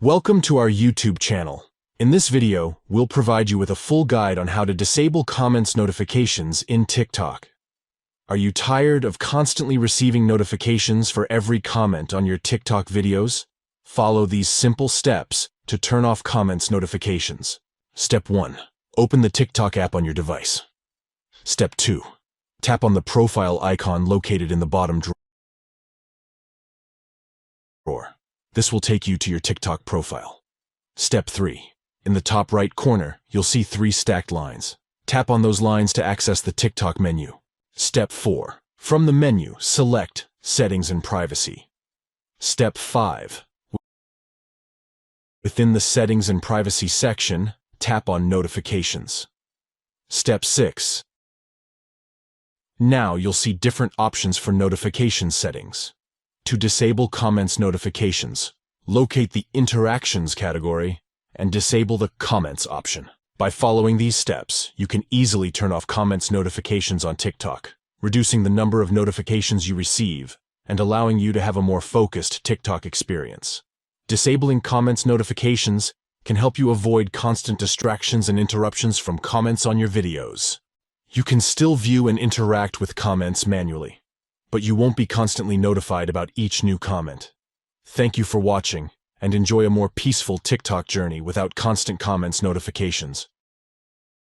Welcome to our YouTube channel. In this video, we'll provide you with a full guide on how to disable comments notifications in TikTok. Are you tired of constantly receiving notifications for every comment on your TikTok videos? Follow these simple steps to turn off comments notifications. Step 1. Open the TikTok app on your device. Step 2. Tap on the profile icon located in the bottom drawer. This will take you to your TikTok profile. Step 3. In the top right corner, you'll see 3 stacked lines. Tap on those lines to access the TikTok menu. Step 4. From the menu, select Settings and Privacy. Step 5. Within the Settings and Privacy section, tap on Notifications. Step 6. Now you'll see different options for notification settings. To disable comments notifications, locate the Interactions category and disable the Comments option. By following these steps, you can easily turn off comments notifications on TikTok, reducing the number of notifications you receive and allowing you to have a more focused TikTok experience. Disabling comments notifications can help you avoid constant distractions and interruptions from comments on your videos. You can still view and interact with comments manually, but you won't be constantly notified about each new comment. Thank you for watching, and enjoy a more peaceful TikTok journey without constant comments notifications.